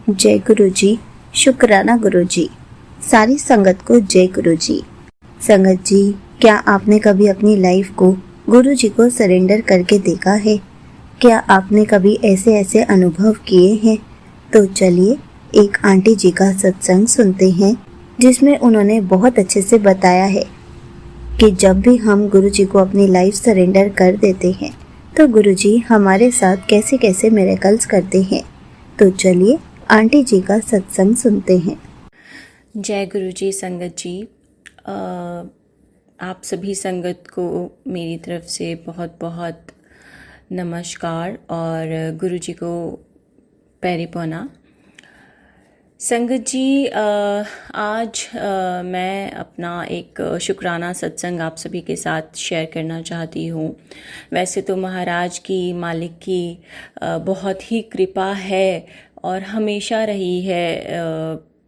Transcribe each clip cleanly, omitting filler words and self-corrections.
जय गुरु जी। शुक्राना गुरु जी। सारी संगत को जय गुरु जी। संगत जी, क्या आपने कभी अपनी लाइफ को गुरु जी को सरेंडर करके देखा है? क्या आपने कभी ऐसे ऐसे अनुभव किए हैं? तो चलिए एक आंटी जी का सत्संग सुनते हैं, जिसमें उन्होंने बहुत अच्छे से बताया है कि जब भी हम गुरु जी को अपनी लाइफ सरेंडर कर देते हैं तो गुरु जी हमारे साथ कैसे कैसे मिरेकल्स करते हैं। तो चलिए आंटी जी का सत्संग सुनते हैं। जय गुरु जी। संगत जी, आप सभी संगत को मेरी तरफ से बहुत बहुत नमस्कार और गुरु जी को पैरी पौना। संगत जी, आज मैं अपना एक शुक्राना सत्संग आप सभी के साथ शेयर करना चाहती हूँ। वैसे तो महाराज की, मालिक की बहुत ही कृपा है और हमेशा रही है।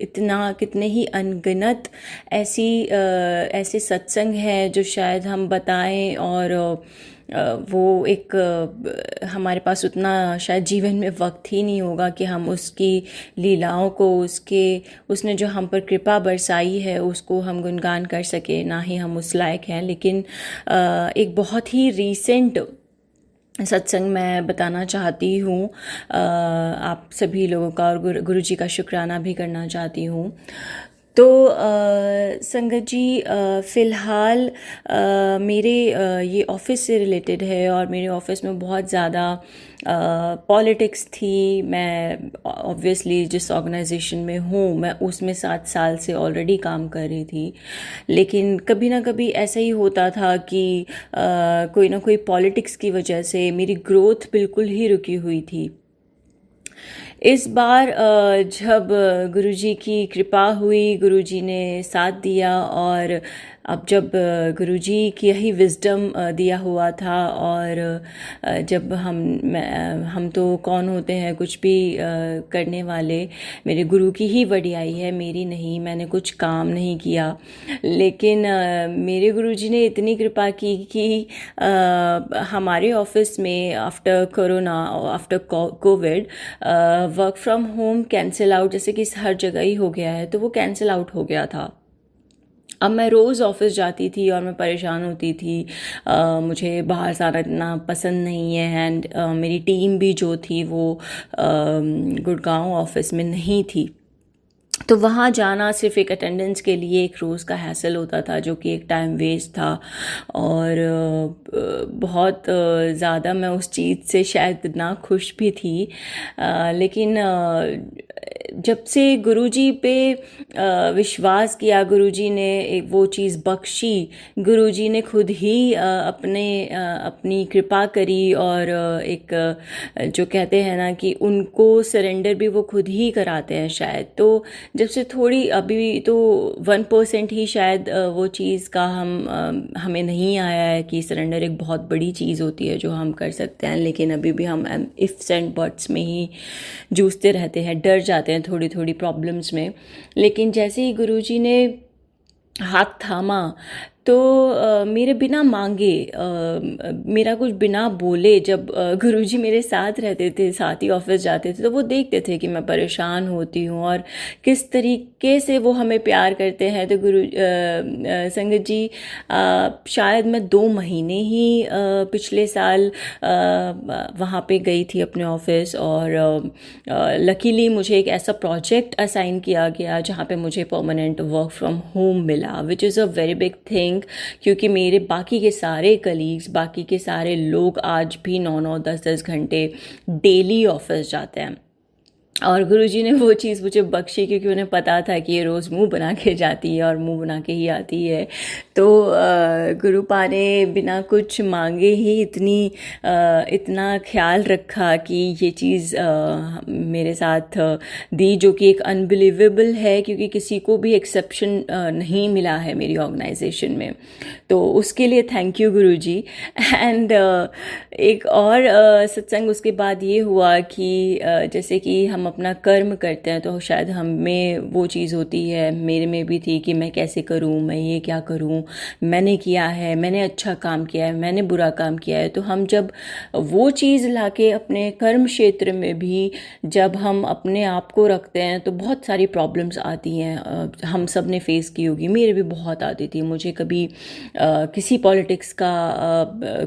इतना कितने ही अनगिनत ऐसे सत्संग हैं जो शायद हम बताएं और वो एक हमारे पास उतना शायद जीवन में वक्त ही नहीं होगा कि हम उसकी लीलाओं को, उसने जो हम पर कृपा बरसाई है उसको हम गुणगान कर सके, ना ही हम उस लायक हैं। लेकिन एक बहुत ही रीसेंट सत्संग मैं बताना चाहती हूँ आप सभी लोगों का, और गुरु जी का शुक्राना भी करना चाहती हूँ। तो संगत जी, फ़िलहाल मेरे ये ऑफ़िस से रिलेटेड है और मेरे ऑफ़िस में बहुत ज़्यादा पॉलिटिक्स थी। मैं ऑब्वियसली जिस ऑर्गेनाइजेशन में हूँ मैं उसमें 7 साल से ऑलरेडी काम कर रही थी, लेकिन कभी ना कभी ऐसा ही होता था कि कोई ना कोई पॉलिटिक्स की वजह से मेरी ग्रोथ बिल्कुल ही रुकी हुई थी। इस बार जब गुरुजी की कृपा हुई, गुरुजी ने साथ दिया और अब जब गुरुजी की यही विज़डम दिया हुआ था और जब हम तो कौन होते हैं कुछ भी करने वाले, मेरे गुरु की ही वडियाई है, मेरी नहीं। मैंने कुछ काम नहीं किया, लेकिन मेरे गुरुजी ने इतनी कृपा की कि हमारे ऑफिस में after corona, after Covid, work from home cancel out, जैसे कि हर जगह ही हो गया है, तो वो कैंसिल आउट हो गया था। अब मैं रोज़ ऑफिस जाती थी और मैं परेशान होती थी। मुझे बाहर से आना इतना पसंद नहीं है एंड मेरी टीम भी जो थी वो गुड़गांव ऑफिस में नहीं थी, तो वहाँ जाना सिर्फ एक अटेंडेंस के लिए एक रोज़ का हैसल होता था, जो कि एक टाइम वेस्ट था। और बहुत ज़्यादा मैं उस चीज़ से शायद ना खुश भी थी, लेकिन जब से गुरुजी पे विश्वास किया, गुरुजी ने वो चीज़ बख्शी, गुरुजी ने खुद ही अपनी कृपा करी और एक जो कहते हैं ना कि उनको सरेंडर भी वो खुद ही कराते हैं शायद। तो जब से थोड़ी, अभी तो 1% ही शायद वो चीज़ का हमें नहीं आया है कि सरेंडर एक बहुत बड़ी चीज़ होती है जो हम कर सकते हैं, लेकिन अभी भी हम इफ्स एंड बट्स में ही जूझते रहते हैं, डर जाते हैं थोड़ी थोड़ी प्रॉब्लम्स में। लेकिन जैसे ही गुरुजी ने हाथ थामा तो मेरे बिना मांगे, मेरा कुछ बिना बोले, जब गुरुजी मेरे साथ रहते थे, साथ ही ऑफिस जाते थे, तो वो देखते थे कि मैं परेशान होती हूँ और किस तरीके से वो हमें प्यार करते हैं। तो संगत जी, शायद मैं 2 महीने ही पिछले साल वहाँ पे गई थी अपने ऑफिस, और लकीली मुझे एक ऐसा प्रोजेक्ट असाइन किया गया जहाँ पे मुझे परमानेंट वर्क फ्रॉम होम मिला, which is a very big thing, क्योंकि मेरे बाकी के सारे कलीग्स, बाकी के सारे लोग आज भी 9-9, 10-10 घंटे डेली ऑफिस जाते हैं। और गुरुजी ने वो चीज़ मुझे बख्शी, क्योंकि उन्हें पता था कि ये रोज़ मुंह बना के जाती है और मुंह बना के ही आती है। तो गुरुपा ने बिना कुछ मांगे ही इतना ख्याल रखा कि ये चीज़ मेरे साथ दी, जो कि एक अनबिलीवेबल है, क्योंकि किसी को भी एक्सेप्शन नहीं मिला है मेरी ऑर्गेनाइजेशन में। तो उसके लिए थैंक यू गुरुजी। एंड एक और सत्संग उसके बाद ये हुआ कि जैसे कि हम अपना कर्म करते हैं तो शायद हम में वो चीज़ होती है, मेरे में भी थी कि मैं कैसे करूं, मैं ये क्या करूं, मैंने किया है, मैंने अच्छा काम किया है, मैंने बुरा काम किया है। तो हम जब वो चीज़ लाके अपने कर्म क्षेत्र में भी जब हम अपने आप को रखते हैं तो बहुत सारी प्रॉब्लम्स आती हैं। हम सब ने फेस की होगी, मेरे भी बहुत आती थी। मुझे कभी किसी पॉलिटिक्स का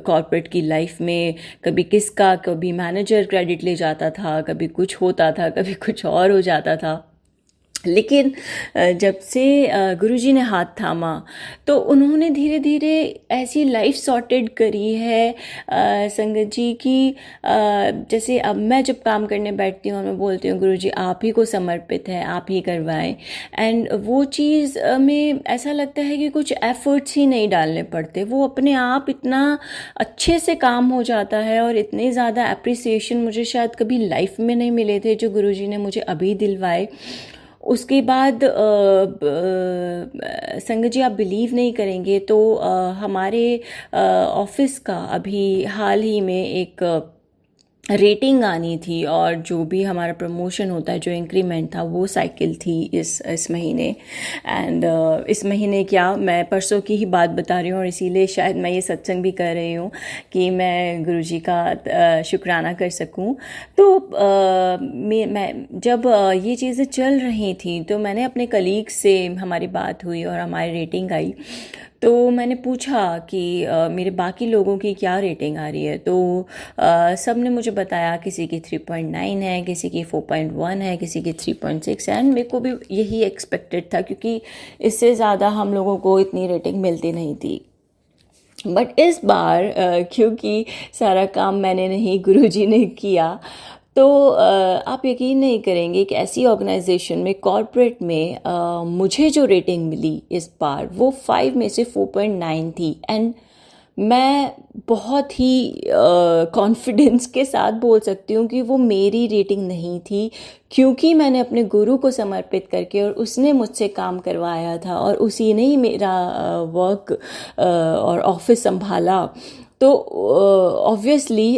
कॉर्पोरेट की लाइफ में, कभी मैनेजर क्रेडिट ले जाता था, कभी कुछ होता था, कभी कुछ और हो जाता था। लेकिन जब से गुरुजी ने हाथ थामा तो उन्होंने धीरे धीरे ऐसी लाइफ सॉर्टेड करी है संगत जी की, जैसे अब मैं जब काम करने बैठती हूँ और मैं बोलती हूँ गुरुजी आप ही को समर्पित है, आप ही करवाएं, एंड वो चीज़ में ऐसा लगता है कि कुछ एफर्ट्स ही नहीं डालने पड़ते, वो अपने आप इतना अच्छे से काम हो जाता है। और इतने ज़्यादा अप्रिसिएशन मुझे शायद कभी लाइफ में नहीं मिले थे जो गुरुजी ने मुझे अभी दिलवाए। उसके बाद संगत जी आप बिलीव नहीं करेंगे तो हमारे ऑफिस का अभी हाल ही में एक रेटिंग आनी थी, और जो भी हमारा प्रमोशन होता है, जो इंक्रीमेंट था, वो साइकिल थी इस महीने। एंड इस महीने क्या, मैं परसों की ही बात बता रही हूँ, और इसीलिए शायद मैं ये सत्संग भी कर रही हूँ कि मैं गुरुजी का शुक्राना कर सकूँ। तो मैं जब ये चीज़ें चल रही थी तो मैंने अपने कलीग से हमारी बात हुई और हमारी रेटिंग आई। तो मैंने पूछा कि मेरे बाकी लोगों की क्या रेटिंग आ रही है। तो सब ने मुझे बताया किसी की 3.9 है, किसी की 4.1 है, किसी की 3.6 है। एंड मेरे को भी यही एक्सपेक्टेड था क्योंकि इससे ज़्यादा हम लोगों को इतनी रेटिंग मिलती नहीं थी। बट इस बार क्योंकि सारा काम मैंने नहीं गुरुजी ने किया, तो आप यकीन नहीं करेंगे कि ऐसी ऑर्गेनाइजेशन में, कॉर्पोरेट में मुझे जो रेटिंग मिली इस बार वो 5 में से 4.9 थी। एंड मैं बहुत ही कॉन्फिडेंस के साथ बोल सकती हूँ कि वो मेरी रेटिंग नहीं थी, क्योंकि मैंने अपने गुरु को समर्पित करके और उसने मुझसे काम करवाया था और उसी ने ही मेरा वर्क और ऑफिस संभाला। तो ऑब्वियसली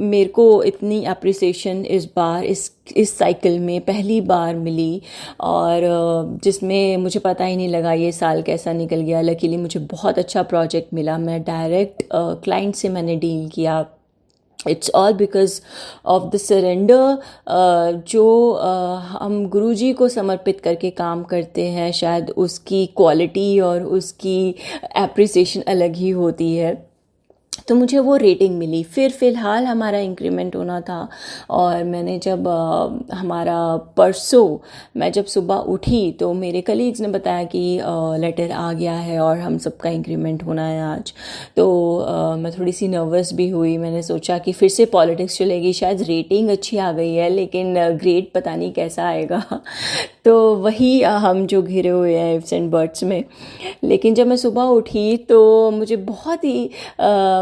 मेरे को इतनी अप्रिसिएशन इस बार इस साइकिल में पहली बार मिली, और जिसमें मुझे पता ही नहीं लगा ये साल कैसा निकल गया। लकीली मुझे बहुत अच्छा प्रोजेक्ट मिला, मैं डायरेक्ट क्लाइंट से मैंने डील किया। It's all because of the surrender जो हम गुरुजी को समर्पित करके काम करते हैं, शायद उसकी क्वालिटी और उसकी एप्रिसिएशन अलग ही होती है। तो मुझे वो रेटिंग मिली। फिर फ़िलहाल हमारा इंक्रीमेंट होना था, और मैंने जब हमारा परसों मैं जब सुबह उठी तो मेरे कलीग्स ने बताया कि लेटर आ गया है और हम सबका इंक्रीमेंट होना है आज। तो मैं थोड़ी सी नर्वस भी हुई। मैंने सोचा कि फिर से पॉलिटिक्स चलेगी, शायद रेटिंग अच्छी आ गई है लेकिन ग्रेड पता नहीं कैसा आएगा। तो वही हम जो घिरे हुए हैं इफ्स एंड बट्स में। लेकिन जब मैं सुबह उठी तो मुझे बहुत ही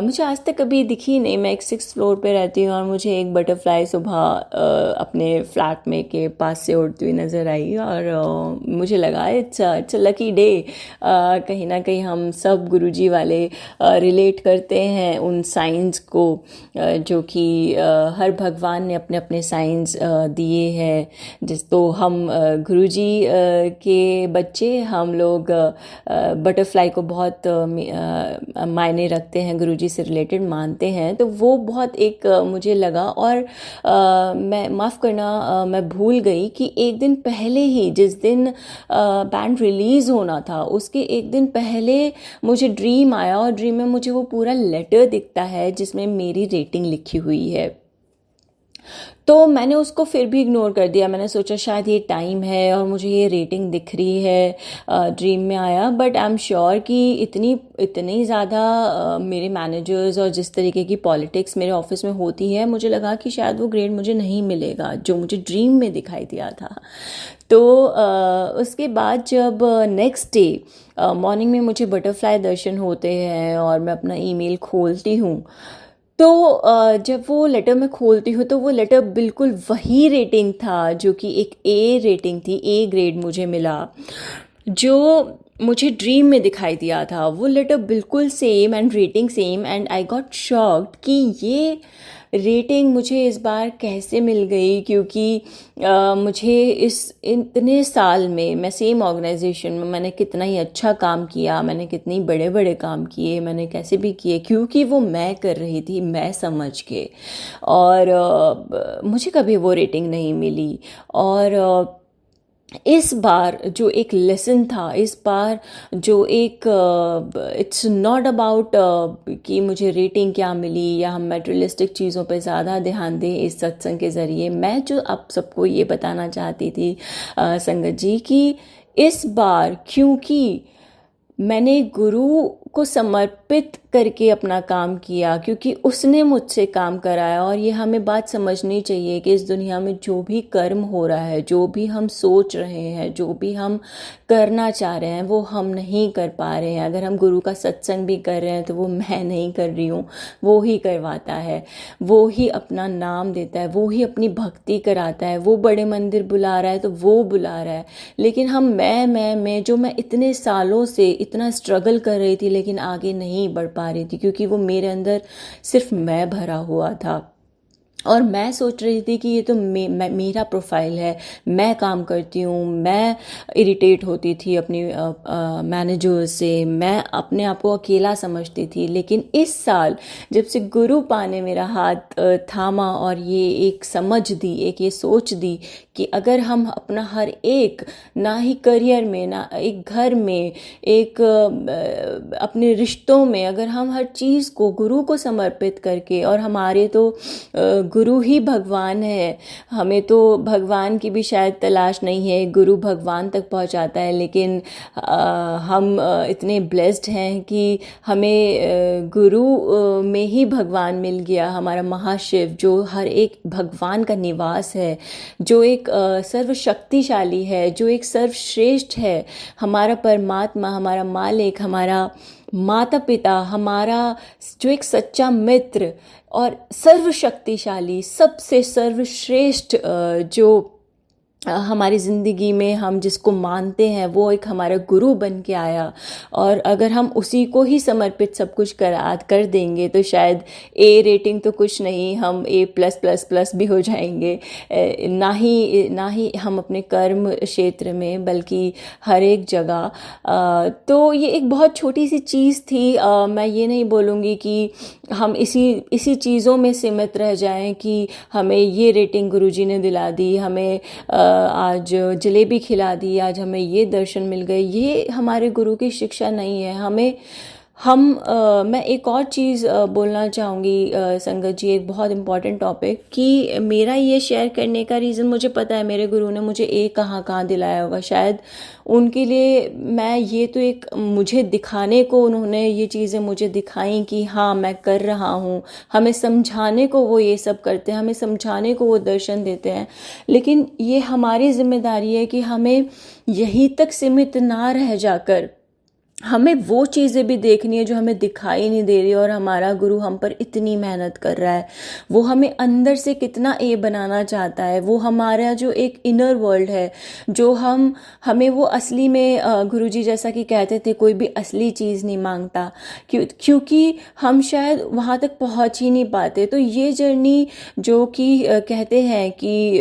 मुझे आज तक कभी दिखी नहीं। मैं एक 6th फ्लोर पे रहती हूँ और मुझे एक बटरफ्लाई सुबह अपने फ्लैट में के पास से उड़ती हुई नज़र आई, और मुझे लगा इट्स लकी डे। कहीं ना कहीं हम सब गुरुजी वाले रिलेट करते हैं उन साइंस को, जो कि हर भगवान ने अपने अपने साइंस दिए हैं। तो हम गुरुजी के बच्चे, हम लोग बटरफ्लाई को बहुत मायने रखते हैं, गुरुजी से रिलेटेड मानते हैं। तो वो बहुत एक मुझे लगा। और मैं माफ़ करना, मैं भूल गई कि एक दिन पहले ही, जिस दिन बैंड रिलीज़ होना था उसके एक दिन पहले मुझे ड्रीम आया, और ड्रीम में मुझे वो पूरा लेटर दिखता है जिसमें मेरी रेटिंग लिखी हुई है। तो मैंने उसको फिर भी इग्नोर कर दिया। मैंने सोचा शायद ये टाइम है और मुझे ये रेटिंग दिख रही है, ड्रीम में आया। बट आई एम श्योर कि इतनी ज़्यादा मेरे मैनेजर्स और जिस तरीके की पॉलिटिक्स मेरे ऑफिस में होती है, मुझे लगा कि शायद वो ग्रेड मुझे नहीं मिलेगा जो मुझे ड्रीम में दिखाई दिया था। तो उसके बाद जब नेक्स्ट डे मॉर्निंग में मुझे बटरफ्लाई दर्शन होते हैं और मैं अपना ईमेल खोलती हूँ, तो जब वो लेटर मैं खोलती हूँ तो वो लेटर बिल्कुल वही रेटिंग था जो कि एक ए रेटिंग थी, ए ग्रेड मुझे मिला, जो मुझे ड्रीम में दिखाई दिया था। वो लेटर बिल्कुल same and rating same, and I got shocked कि ये रेटिंग मुझे इस बार कैसे मिल गई, क्योंकि मुझे इतने साल में मैं सेम ऑर्गेनाइजेशन में मैंने कितना ही अच्छा काम किया, मैंने कितने बड़े बड़े काम किए, मैंने कैसे भी किए, क्योंकि वो मैं कर रही थी, मैं समझ के। और मुझे कभी वो रेटिंग नहीं मिली। और इस बार जो एक लेसन था, इस बार जो एक इट्स नॉट अबाउट कि मुझे रेटिंग क्या मिली या हम मेटेरियलिस्टिक चीज़ों पे ज़्यादा ध्यान दें इस सत्संग के ज़रिए। मैं जो आप सबको ये बताना चाहती थी संगत जी, कि इस बार क्योंकि मैंने गुरु को समर्पित करके अपना काम किया, क्योंकि उसने मुझसे काम कराया। और ये हमें बात समझनी चाहिए कि इस दुनिया में जो भी कर्म हो रहा है, जो भी हम सोच रहे हैं, जो भी हम करना चाह रहे हैं, वो हम नहीं कर पा रहे हैं। अगर हम गुरु का सत्संग भी कर रहे हैं तो वो मैं नहीं कर रही हूँ, वो ही करवाता है, वो ही अपना नाम देता है, वो ही अपनी भक्ति कराता है। वो बड़े मंदिर बुला रहा है तो वो बुला रहा है, लेकिन हम मैं जो मैं इतने सालों से इतना स्ट्रगल कर रही थी लेकिन आगे नहीं बढ़ पा रही थी, क्योंकि वो मेरे अंदर सिर्फ मैं भरा हुआ था। और मैं सोच रही थी कि ये तो मेरा प्रोफाइल है, मैं काम करती हूँ। मैं इरिटेट होती थी अपनी मैनेजर से, मैं अपने आप को अकेला समझती थी। लेकिन इस साल जब से गुरु पा ने मेरा हाथ थामा और ये एक समझ दी, एक ये सोच दी कि अगर हम अपना हर एक, ना ही करियर में, ना एक घर में, एक अपने रिश्तों में, अगर हम हर चीज़ को गुरु को समर्पित करके, और हमारे तो गुरु ही भगवान है, हमें तो भगवान की भी शायद तलाश नहीं है, गुरु भगवान तक पहुंचाता है। लेकिन हम इतने ब्लेस्ड हैं कि हमें गुरु में ही भगवान मिल गया, हमारा महाशिव जो हर एक भगवान का निवास है, जो एक सर्वशक्तिशाली है, जो एक सर्वश्रेष्ठ है, हमारा परमात्मा, हमारा मालिक, हमारा माता पिता, हमारा जो एक सच्चा मित्र और सर्वशक्तिशाली, सबसे सर्वश्रेष्ठ जो हमारी ज़िंदगी में हम जिसको मानते हैं, वो एक हमारा गुरु बन के आया। और अगर हम उसी को ही समर्पित सब कुछ कर देंगे तो शायद ए रेटिंग तो कुछ नहीं, हम A+++ भी हो जाएंगे। ना ही हम अपने कर्म क्षेत्र में, बल्कि हर एक जगह। तो ये एक बहुत छोटी सी चीज़ थी। मैं ये नहीं बोलूँगी कि हम इसी चीज़ों में सीमित रह जाएं कि हमें ये रेटिंग गुरुजी ने दिला दी, हमें आज जलेबी खिला दी, आज हमें ये दर्शन मिल गए। ये हमारे गुरु की शिक्षा नहीं है। मैं एक और चीज़ बोलना चाहूँगी संगत जी, एक बहुत इम्पॉर्टेंट टॉपिक, कि मेरा ये शेयर करने का रीज़न, मुझे पता है मेरे गुरु ने मुझे कहाँ दिलाया होगा। शायद उनके लिए मैं ये तो एक, मुझे दिखाने को उन्होंने ये चीज़ें मुझे दिखाई कि हाँ मैं कर रहा हूँ। हमें समझाने को वो ये सब करते हैं, हमें समझाने को वो दर्शन देते हैं। लेकिन ये हमारी जिम्मेदारी है कि हमें यहीं तक सीमित ना रह जाकर हमें वो चीज़ें भी देखनी है जो हमें दिखाई नहीं दे रही। और हमारा गुरु हम पर इतनी मेहनत कर रहा है, वो हमें अंदर से कितना बनाना चाहता है। वो हमारा जो एक इनर वर्ल्ड है, जो हमें वो असली में, गुरुजी जैसा कि कहते थे, कोई भी असली चीज़ नहीं मांगता, क्योंकि हम शायद वहाँ तक पहुँच ही नहीं पाते। तो ये जर्नी जो कि कहते हैं कि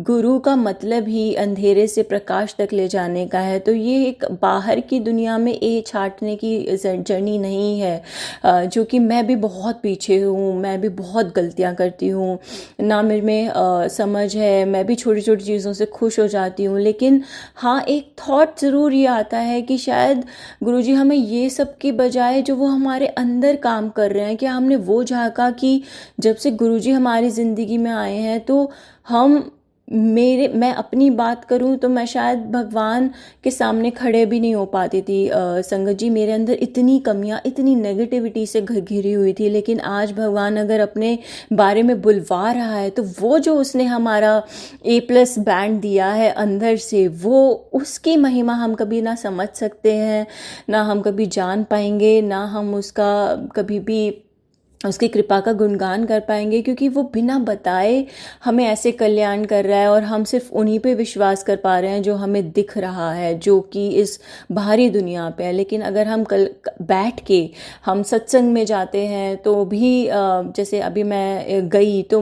गुरु का मतलब ही अंधेरे से प्रकाश तक ले जाने का है। तो ये एक बाहर की दुनिया में छाटने की जर्नी नहीं है, जो कि मैं भी बहुत पीछे हूँ, मैं भी बहुत गलतियाँ करती हूँ, ना मेरे में समझ है, मैं भी छोटी छोटी चीज़ों से खुश हो जाती हूँ। लेकिन हाँ, एक थॉट ज़रूर ये आता है कि शायद गुरुजी हमें ये सब के बजाय जो वो हमारे अंदर काम कर रहे हैं, क्या हमने वो झांका कि जब से गुरुजी हमारी ज़िंदगी में आए हैं तो मैं अपनी बात करूं तो मैं शायद भगवान के सामने खड़े भी नहीं हो पाती थी। संगत जी, मेरे अंदर इतनी कमियां, इतनी नेगेटिविटी से घिरी हुई थी। लेकिन आज भगवान अगर अपने बारे में बुलवा रहा है तो वो जो उसने हमारा A+ बैंड दिया है अंदर से, वो उसकी महिमा हम कभी ना समझ सकते हैं, ना हम कभी जान पाएंगे, ना हम उसका कभी भी उसकी कृपा का गुणगान कर पाएंगे, क्योंकि वो बिना बताए हमें ऐसे कल्याण कर रहा है और हम सिर्फ उन्हीं पे विश्वास कर पा रहे हैं जो हमें दिख रहा है, जो कि इस बाहरी दुनिया पे है। लेकिन अगर हम कल बैठ के हम सत्संग में जाते हैं तो भी जैसे अभी मैं गई तो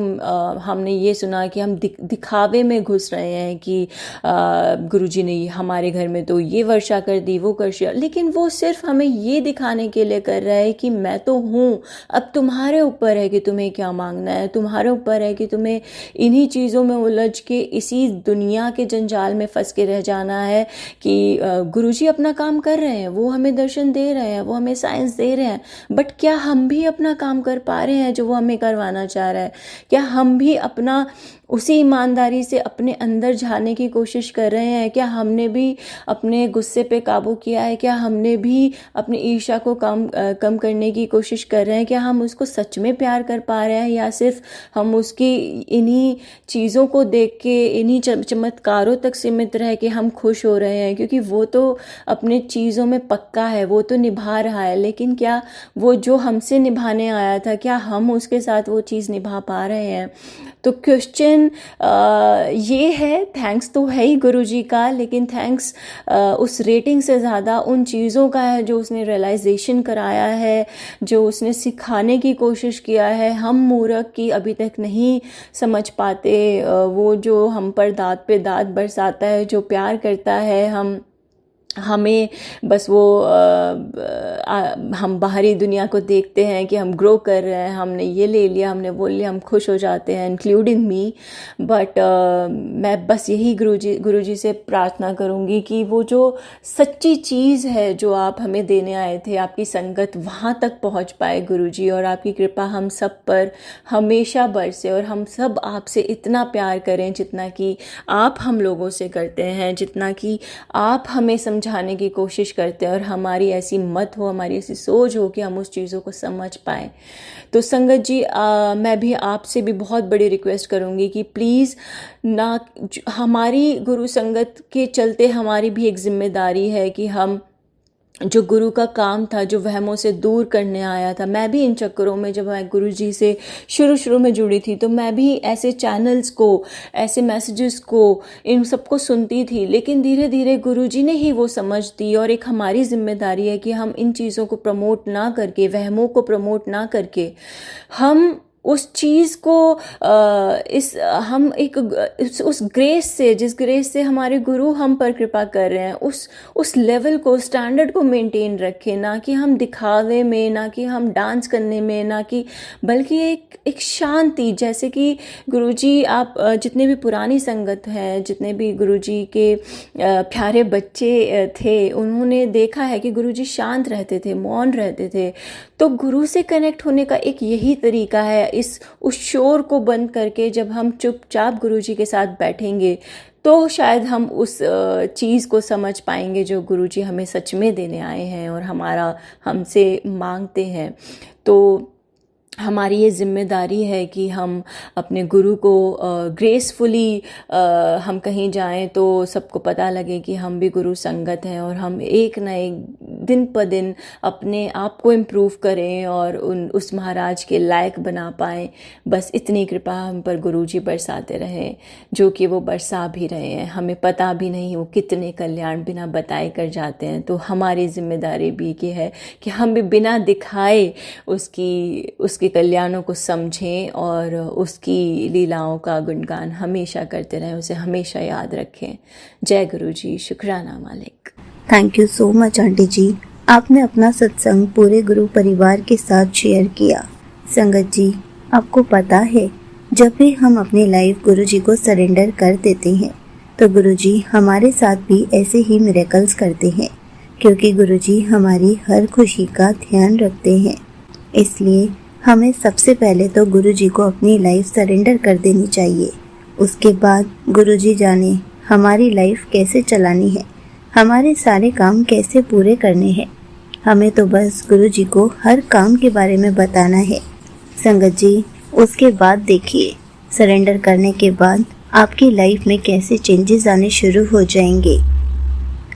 हमने ये सुना कि हम दिखावे में घुस रहे हैं कि गुरुजी ने हमारे घर में तो ये वर्षा कर दी, वो कर दिया, लेकिन वो सिर्फ हमें ये दिखाने के लिए कर रहा है कि मैं तो हूँ, अब तुम्हारे ऊपर है कि तुम्हें क्या मांगना है, तुम्हारे ऊपर है कि तुम्हें इन्हीं चीज़ों में उलझ के इसी दुनिया के जंजाल में फंस के रह जाना है कि गुरुजी अपना काम कर रहे हैं, वो हमें दर्शन दे रहे हैं, वो हमें साइंस दे रहे हैं, बट क्या हम भी अपना काम कर पा रहे हैं जो वो हमें करवाना चाह रहा है? क्या हम भी अपना उसी ईमानदारी से अपने अंदर झाने की कोशिश कर रहे हैं? क्या हमने भी अपने गुस्से पे काबू किया है? क्या हमने भी अपनी ईर्ष्या को कम करने की कोशिश कर रहे हैं? क्या हम उसको सच में प्यार कर पा रहे हैं, या सिर्फ हम उसकी इन्हीं चीज़ों को देख के, इन्हीं चमत्कारों तक सीमित रह के हम खुश हो रहे हैं? क्योंकि वो तो अपने चीज़ों में पक्का है, वो तो निभा रहा है, लेकिन क्या वो जो हमसे निभाने आया था, क्या हम उसके साथ वो चीज़ निभा पा रहे हैं? तो क्वेश्चन ये है, थैंक्स तो है ही गुरुजी का, लेकिन थैंक्स उस रेटिंग से ज़्यादा उन चीज़ों का है जो उसने रियलाइजेशन कराया है, जो उसने सिखाने की कोशिश किया है। हम मूर्ख की अभी तक नहीं समझ पाते, वो जो हम पर दांत पे दांत बरसाता है, जो प्यार करता है हमें बस वो हम बाहरी दुनिया को देखते हैं कि हम ग्रो कर रहे हैं, हमने ये ले लिया, हमने वो लिया, हम खुश हो जाते हैं, इंक्लूडिंग मी। बट मैं बस यही गुरुजी से प्रार्थना करूँगी कि वो जो सच्ची चीज़ है जो आप हमें देने आए थे, आपकी संगत वहाँ तक पहुँच पाए गुरुजी, और आपकी कृपा हम सब पर हमेशा बरसे, और हम सब आपसे इतना प्यार करें जितना कि आप हम लोगों से करते हैं, जितना कि आप हमें समझाने की कोशिश करते हैं, और हमारी ऐसी मत हो, हमारी ऐसी सोच हो कि हम उस चीज़ों को समझ पाएँ। तो संगत जी, मैं भी आपसे भी बहुत बड़ी रिक्वेस्ट करूँगी कि प्लीज़ ना, हमारी गुरु संगत के चलते हमारी भी एक जिम्मेदारी है कि हम जो गुरु का काम था, जो वहमों से दूर करने आया था, मैं भी इन चक्करों में, जब मैं गुरुजी से शुरू में जुड़ी थी तो मैं भी ऐसे चैनल्स को, ऐसे मैसेजेस को, इन सबको सुनती थी, लेकिन धीरे धीरे गुरुजी ने ही वो समझ दी, और एक हमारी जिम्मेदारी है कि हम इन चीज़ों को प्रमोट ना करके, वहमों को प्रमोट ना करके, हम उस चीज़ को हम एक उस ग्रेस से, जिस ग्रेस से हमारे गुरु हम पर कृपा कर रहे हैं, उस लेवल को, स्टैंडर्ड को मेंटेन रखें, ना कि हम दिखावे में, ना कि हम डांस करने में, ना कि, बल्कि एक शांति, जैसे कि गुरुजी, आप जितने भी पुरानी संगत हैं, जितने भी गुरुजी के प्यारे बच्चे थे, उन्होंने देखा है कि गुरुजी शांत रहते थे, मौन रहते थे। तो गुरु से कनेक्ट होने का एक यही तरीका है, उस शोर को बंद करके जब हम चुपचाप गुरुजी के साथ बैठेंगे तो शायद हम उस चीज़ को समझ पाएंगे जो गुरुजी हमें सच में देने आए हैं और हमसे मांगते हैं। तो हमारी ये जिम्मेदारी है कि हम अपने गुरु को ग्रेसफुली, हम कहीं जाएं तो सबको पता लगे कि हम भी गुरु संगत हैं, और हम एक न एक दिन पर दिन अपने आप को इम्प्रूव करें और उस महाराज के लायक बना पाएं। बस इतनी कृपा हम पर गुरुजी बरसाते रहें, जो कि वो बरसा भी रहे हैं। हमें पता भी नहीं वो कितने कल्याण बिना बताए कर जाते हैं। तो हमारी जिम्मेदारी भी ये है कि हम भी बिना दिखाए उसके कल्याणों को समझें और उसकी लीलाओं का गुणगान हमेशा करते रहें, उसे हमेशा याद रखें। जय गुरु जी, शुक्राना मालिक। Thank you so much aunty ji, आपने अपना सत्संग पूरे गुरु परिवार के साथ शेयर किया। संगत जी, आपको पता है, जब भी हम अपनी लाइफ गुरु जी को सरेंडर कर देते हैं तो गुरु जी हमारे साथ भी ऐसे ही मिरेकल्स करते हैं, क्योंकि गुरु जी हमारी हर खुशी का ध्यान रखते हैं। इसलिए हमें सबसे पहले तो गुरु जी को अपनी लाइफ सरेंडर कर देनी चाहिए। उसके बाद गुरु जी जाने हमारी लाइफ कैसे चलानी है, हमारे सारे काम कैसे पूरे करने हैं। हमें तो बस गुरु जी को हर काम के बारे में बताना है। संगत जी, उसके बाद देखिए, सरेंडर करने के बाद आपकी लाइफ में कैसे चेंजेस आने शुरू हो जाएंगे।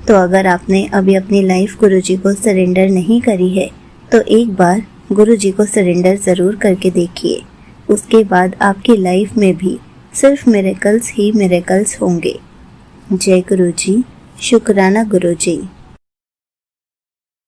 तो अगर आपने अभी अपनी लाइफ गुरु जी को सरेंडर नहीं करी है तो एक बार गुरु जी को सरेंडर ज़रूर करके देखिए। उसके बाद आपकी लाइफ में भी सिर्फ मिरेकल्स ही मिरेकल्स होंगे। जय गुरु जी। शुक्राना गुरु जी।